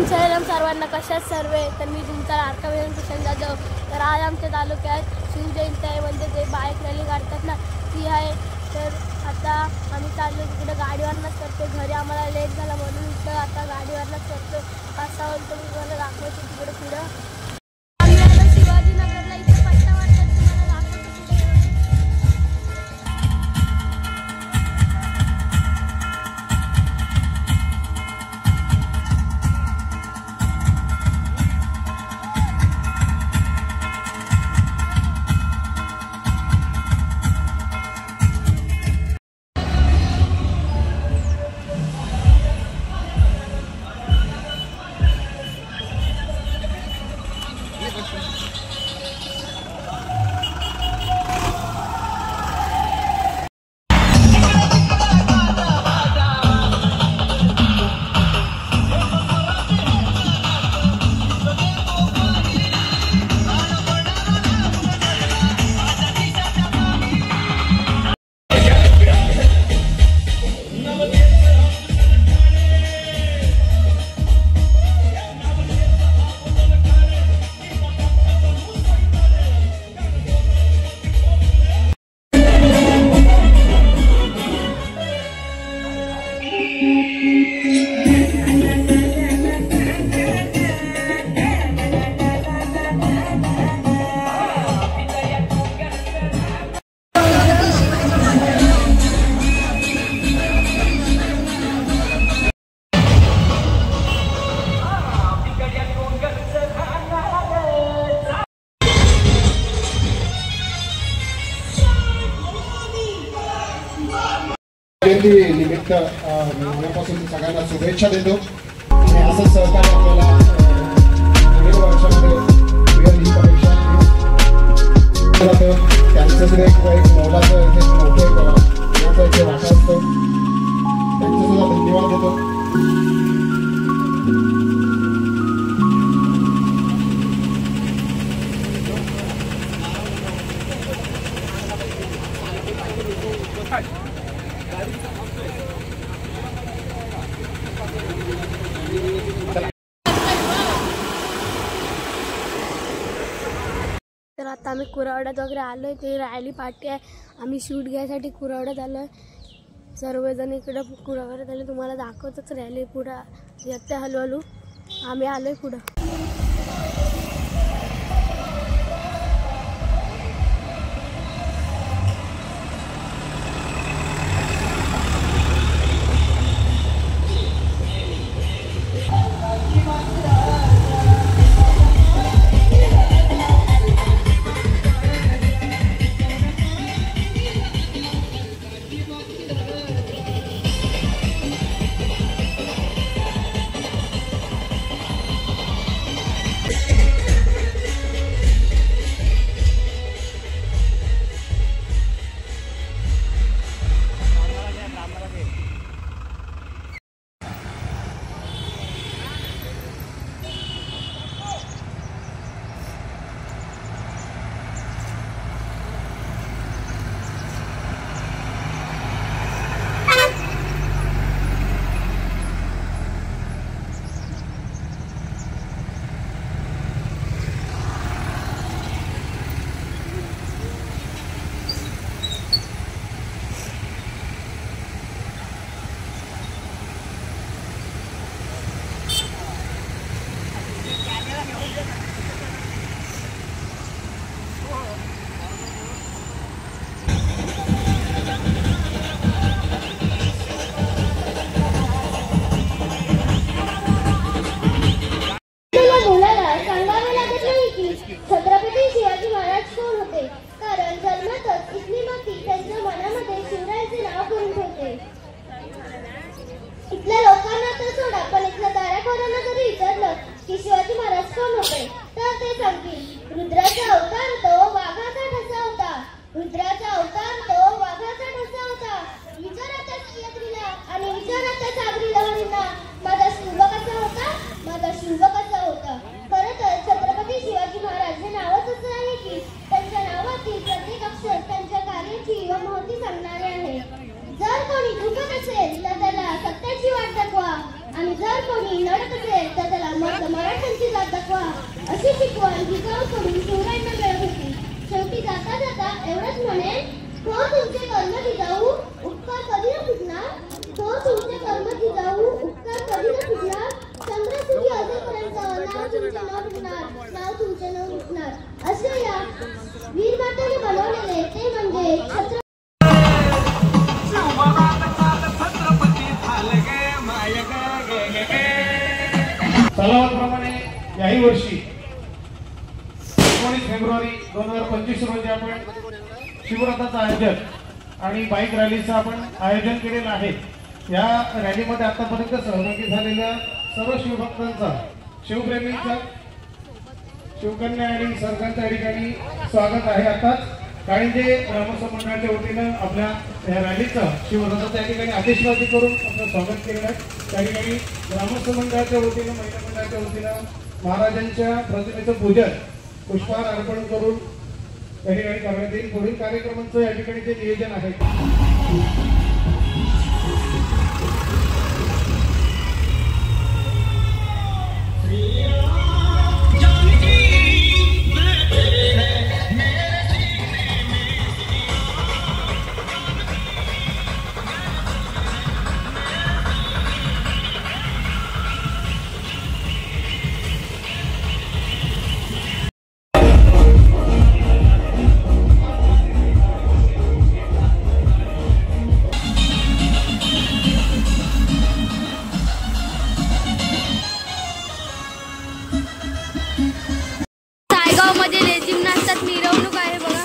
सलाम सर्वांना, कशात सर्वे. तर मी तुमचा लाडका किशन जाधव. तर आज आमच्या तालुक्यात शिवजयंती आहे, म्हणजे ते बाईक रॅली काढतात ना, ती आहे. तर आता आम्ही चाललो तिकडे, गाडीवरनंच करतो. घरी आम्हाला लेट झाला म्हणून इथं आता गाडीवरनंच करतो. 5-6 वाजता मी तुम्हाला दाखवतो तिकडे पुढं. आम्ही आता शिवाजीनगरला इथे पट्टा वाटतात, तुम्हाला दाखवतो पुढे. निमित्त मनापासून सगळ्यांना शुभेच्छा देतो आणि असंच सहकार्य आपल्याला पुढील वर्षामध्ये मिळेल ही परीक्षा. त्यांचं सुद्धा एक मोलाचं इथे मोठे पुण्याचं इथे वाटा असतो, त्यांचं सुद्धा धन्यवाद देतो. तर आता आम्ही कुरावड्यात वगैरे आलो आहे. ते रॅली पार्टी आहे, आम्ही शूट घ्यायसाठी कुरावड्यात आलो आहे. सर्वजण इकडं कुरावड्यात आले, तुम्हाला दाखवतोच रॅली पुढं येते हळूहळू. आम्ही आलो आहे पुढं. छत्रपती शिवाजी महाराज कोण होते? कारण जन्मातच इथली माती त्यांच्या मनामध्ये शिवरायांचे नाव करून ठेवते. इथल्या लोकांना तर सोडा, पण इथल्या दाराखोरांना जरी विचारलं की शिवाजी महाराज कोण होते, तर ते सांगतील रुद्राचा अवतार तो वाघाचा ठसा होता. रुद्राचा अवतार तो वाघाचा ठसा होता. विचारा त्या सह्याद्रीला आणि विचारा त्या सागरी लहरींना, माझा शिव कसा होता, माझा शिव कसा होता. खरं तर छत्रपती शिवाजी महाराज हे नावच असं आहे की त्यांच्या नावातील प्रत्येक अक्षर त्यांच्या कार्याची व महती सांगणारे आहे. जर कोणी झुकत असेल तर त्याला सत्याची वाट दाखवा, आणि जर कोणी लढत असेल तर त्याला जिजाऊ करून शिवरायांना मिळत होती. शेवटी जाता जाता एवढंच म्हणे, हो तुमचे कर्म जिजाऊ उपकार कधी न फिटणार, हो तुमचे कर्म जिजाऊ उपकार कधी न फिटणार, चंद्रसुखी असेपर्यंत नाव तुमचे न फिटणार, नाव तुमचे न फिटणार. असे या वीर मातेने बनवलेले ते म्हणजे छत्रपती. तलावाप्रमाणे याही वर्षी 19 फेब्रुवारी 2025 रोजी आपण शिवरथाचं आयोजन आणि बाईक रॅलीचं आपण आयोजन केलेलं आहे. या रॅलीमध्ये आतापर्यंत सहभागी झालेल्या सर्व शिवभक्तांचा, शिवप्रेमींचा, शिवकन्या आणि सरकारच्या ठिकाणी स्वागत आहे. आताच काळिंजे ग्रामस्थ मंडळाच्या वतीनं आपल्या या रॅलीचं शिवरथाचं या ठिकाणी आदेशबाजी करून आपलं स्वागत केलेलं आहे. त्या ठिकाणी ग्रामस्थ मंडळाच्या वतीनं, महिला मंडळाच्या वतीनं महाराजांच्या प्रतिमेचं पूजन, पुष्पहार अर्पण करून या ठिकाणी करण्यात येईल. पुढील कार्यक्रमांचं या ठिकाणी जे नियोजन आहे मध्ये लेझिम नाचतात, मिरवणूक आहे बघा.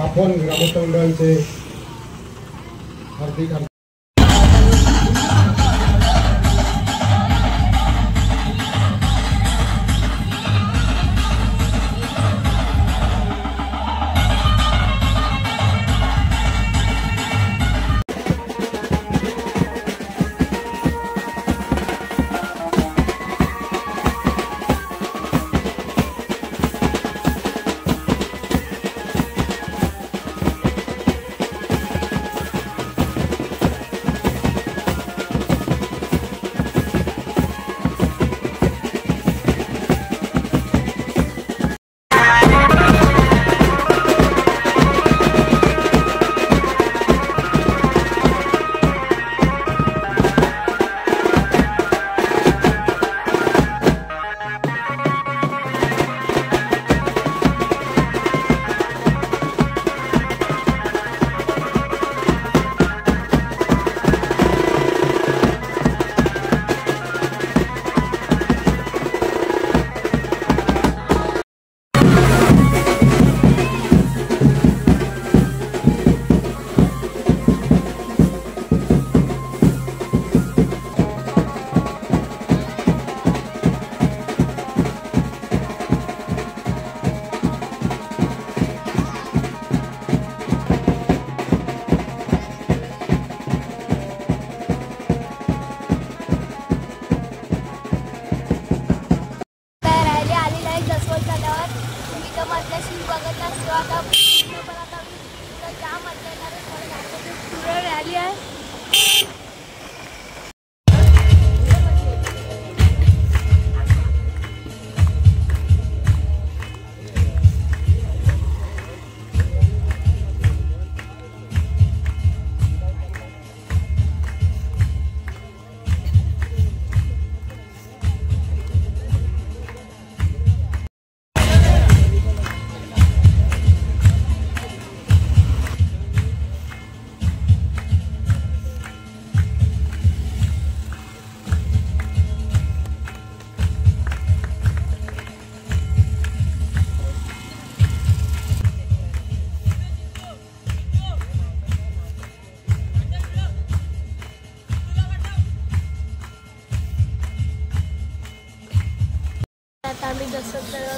आपण ग्रामस्थ मंडळाचे हार्दिक रॅली आहे.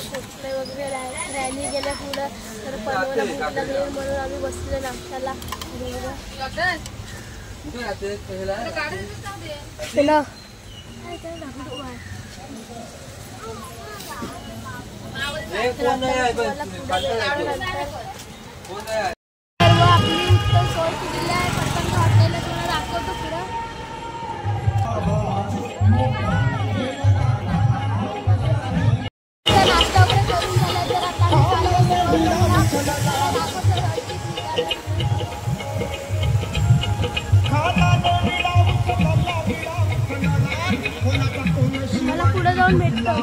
कुठले वगैरे रॅली गेल्या पुढं तर पनवेला मुलीला घेऊन म्हणून आम्ही बसलो नाश्त्याला. आपली उत्तम सोय केलेली आहे. पतंग हॉटेलला तुला दाखवतो पुढं. नाश्ता वगैरे करून झाला तर आता मला पुढे जाऊन भेटतो.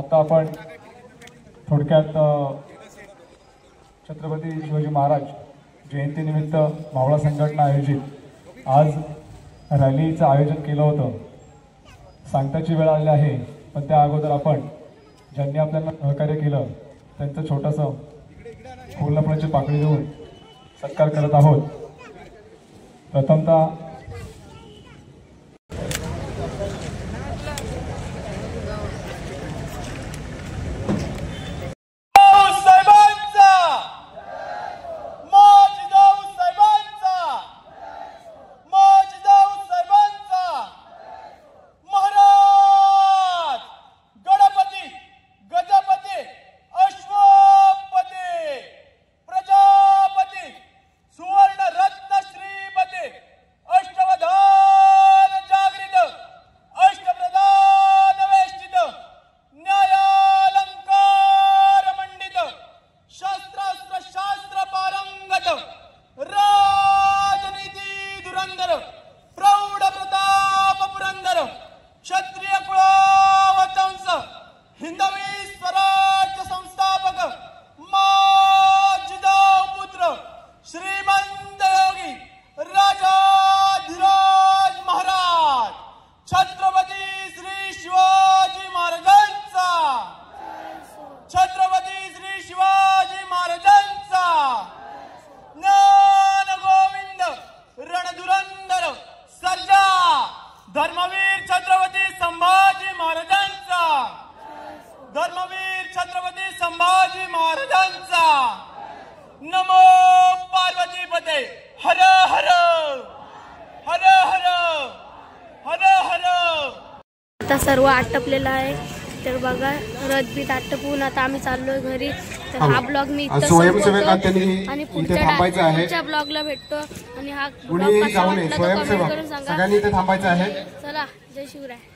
आता आपण थोडक्यात छत्रपती शिवाजी महाराज जयंतीनिमित्त मावळा संघटना आयोजित आज रॅलीचं आयोजन केलं होतं. सांगताची वेळ आली आहे, पण त्या अगोदर आपण ज्यांनी आपल्याला सहकार्य केलं त्यांचं छोटंसं फुलफुलाची पाकळी देऊन सत्कार करत आहोत. प्रथमतः धर्मवीर छत्रपती संभाजी महाराजांचा, धर्मवीर छत्रपती संभाजी महाराजांचा. नमो पार्वतीपते. हर हर हर हर हर हर. आता सर्व आटपलेलं आहे, तर बघा रथबीत आटपून आता आम्ही चाललोय घरी. तर हा ब्लॉग मी इथं संपवतो आणि पुढच्या ब्लॉगला भेटतो. आणि हा ब्लॉग कसा वाटला तो कमेंट करून सांगा. सगळ्यांनी इथे थांबायचं आहे. चला, जय शिवराय.